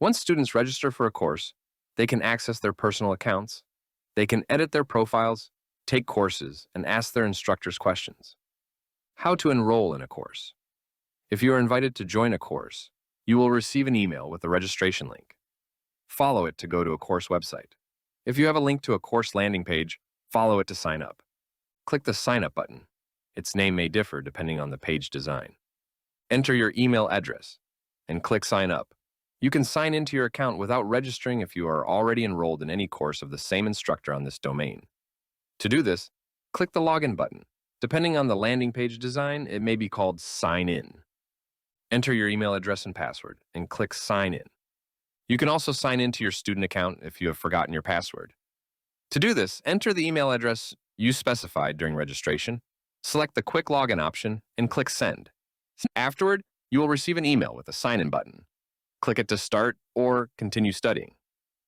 Once students register for a course, they can access their personal accounts, they can edit their profiles, take courses, and ask their instructors questions. How to enroll in a course. If you are invited to join a course, you will receive an email with a registration link. Follow it to go to a course website. If you have a link to a course landing page, follow it to sign up. Click the Sign Up button. Its name may differ depending on the page design. Enter your email address and click Sign Up. You can sign into your account without registering if you are already enrolled in any course of the same instructor on this domain. To do this, click the Login button. Depending on the landing page design, it may be called Sign In. Enter your email address and password and click Sign In. You can also sign into your student account if you have forgotten your password. To do this, enter the email address you specified during registration, select the Quick Login option, and click Send. Afterward, you will receive an email with a sign-in button. Click it to start or continue studying.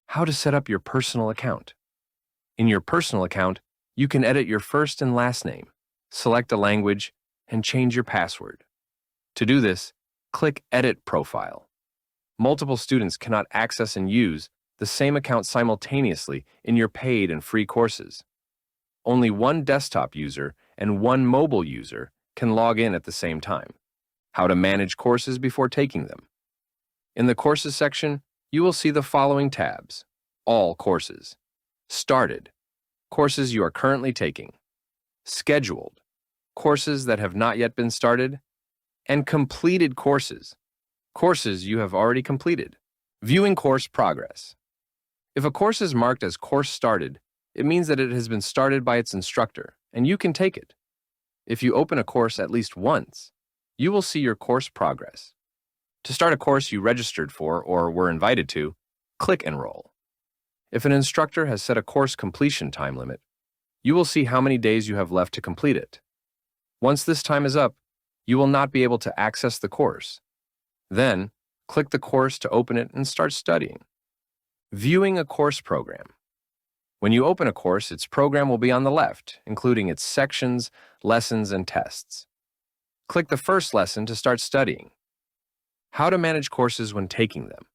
How to set up your personal account. In your personal account, you can edit your first and last name, select a language, and change your password. To do this, click Edit Profile. Multiple students cannot access and use the same account simultaneously in your paid and free courses. Only one desktop user and one mobile user can log in at the same time. How to manage courses before taking them. In the Courses section, you will see the following tabs: All Courses, Started, Courses you are currently taking, Scheduled, Courses that have not yet been started, and Completed Courses, courses you have already completed. Viewing course progress. If a course is marked as Course Started, it means that it has been started by its instructor, and you can take it. If you open a course at least once, you will see your course progress. To start a course you registered for or were invited to, click Enroll. If an instructor has set a course completion time limit, you will see how many days you have left to complete it. Once this time is up, you will not be able to access the course. Then, click the course to open it and start studying. Viewing a course program. When you open a course, its program will be on the left, including its sections, lessons, and tests. Click the first lesson to start studying. How to manage courses when taking them.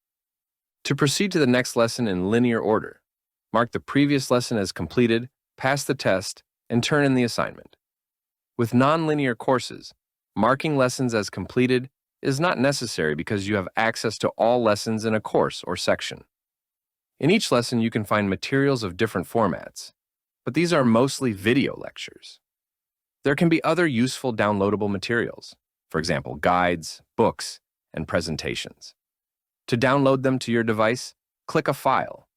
To proceed to the next lesson in linear order, mark the previous lesson as completed, pass the test, and turn in the assignment. With non-linear courses, marking lessons as completed is not necessary because you have access to all lessons in a course or section. In each lesson, you can find materials of different formats, but these are mostly video lectures. There can be other useful downloadable materials, for example, guides, books, and presentations. To download them to your device, click a file.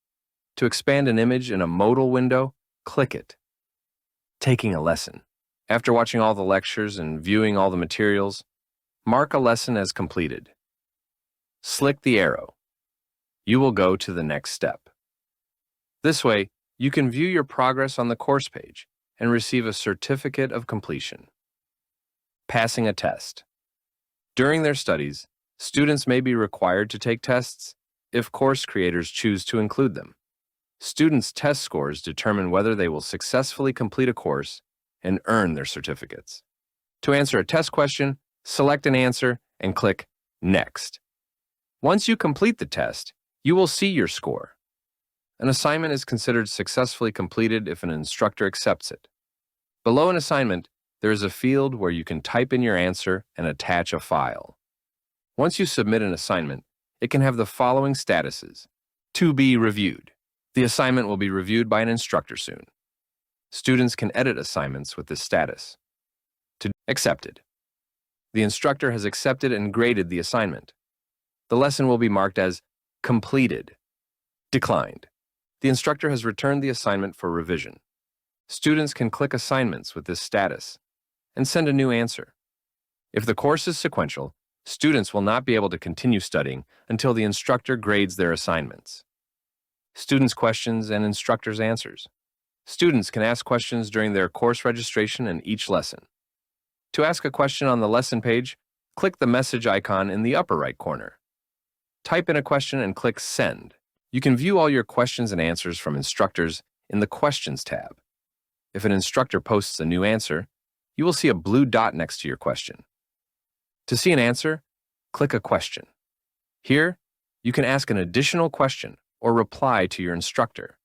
To expand an image in a modal window, click it. Taking a lesson. After watching all the lectures and viewing all the materials, mark a lesson as completed. Select the arrow. You will go to the next step. This way, you can view your progress on the course page and receive a certificate of completion. Passing a test. During their studies, students may be required to take tests if course creators choose to include them. Students' test scores determine whether they will successfully complete a course and earn their certificates. To answer a test question, select an answer and click Next. Once you complete the test, you will see your score. An assignment is considered successfully completed if an instructor accepts it. Below an assignment, there is a field where you can type in your answer and attach a file. Once you submit an assignment, it can have the following statuses. To be reviewed. The assignment will be reviewed by an instructor soon. Students can edit assignments with this status. To accepted. The instructor has accepted and graded the assignment. The lesson will be marked as completed. Declined. The instructor has returned the assignment for revision. Students can click assignments with this status and send a new answer. If the course is sequential, students will not be able to continue studying until the instructor grades their assignments. Students' questions and instructors' answers. Students can ask questions during their course registration and each lesson. To ask a question on the lesson page, click the message icon in the upper right corner. Type in a question and click Send. You can view all your questions and answers from instructors in the Questions tab. If an instructor posts a new answer, you will see a blue dot next to your question. To see an answer, click a question. Here, You can ask an additional question or reply to your instructor.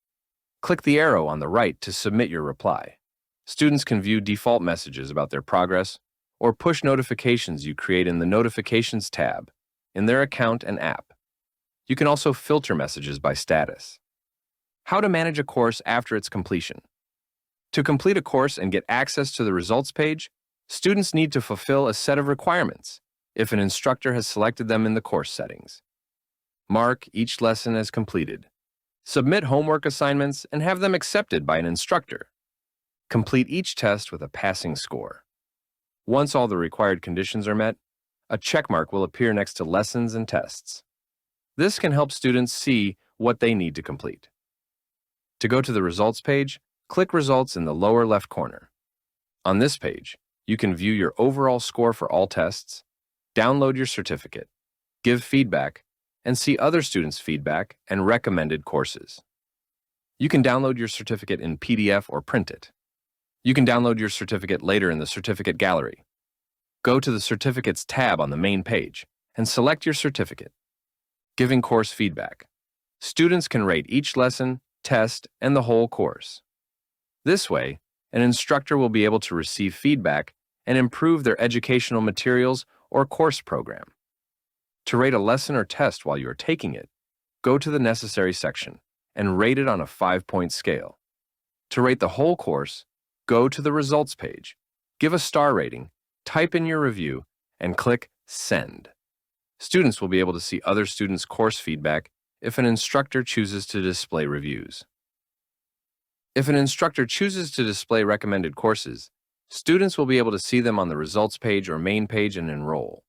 Click the arrow on the right to submit your reply. Students can view default messages about their progress or push notifications you create in the Notifications tab in their account and app. You can also filter messages by status. How to manage a course after its completion. To complete a course and get access to the results page, students need to fulfill a set of requirements if an instructor has selected them in the course settings. Mark each lesson as completed. Submit homework assignments and have them accepted by an instructor. Complete each test with a passing score. Once all the required conditions are met, a checkmark will appear next to lessons and tests. This can help students see what they need to complete. To go to the results page, click Results in the lower left corner. On this page, you can view your overall score for all tests, download your certificate, give feedback, and see other students' feedback and recommended courses. You can download your certificate in PDF or print it. You can download your certificate later in the certificate gallery. Go to the Certificates tab on the main page and select your certificate. Giving course feedback. Students can rate each lesson, test, and the whole course. This way, an instructor will be able to receive feedback and improve their educational materials or course program. To rate a lesson or test while you are taking it, go to the Necessary section and rate it on a 5-point scale. To rate the whole course, go to the Results page, give a star rating, type in your review, and click Send. Students will be able to see other students' course feedback if an instructor chooses to display reviews. If an instructor chooses to display recommended courses, students will be able to see them on the Results page or main page and enroll.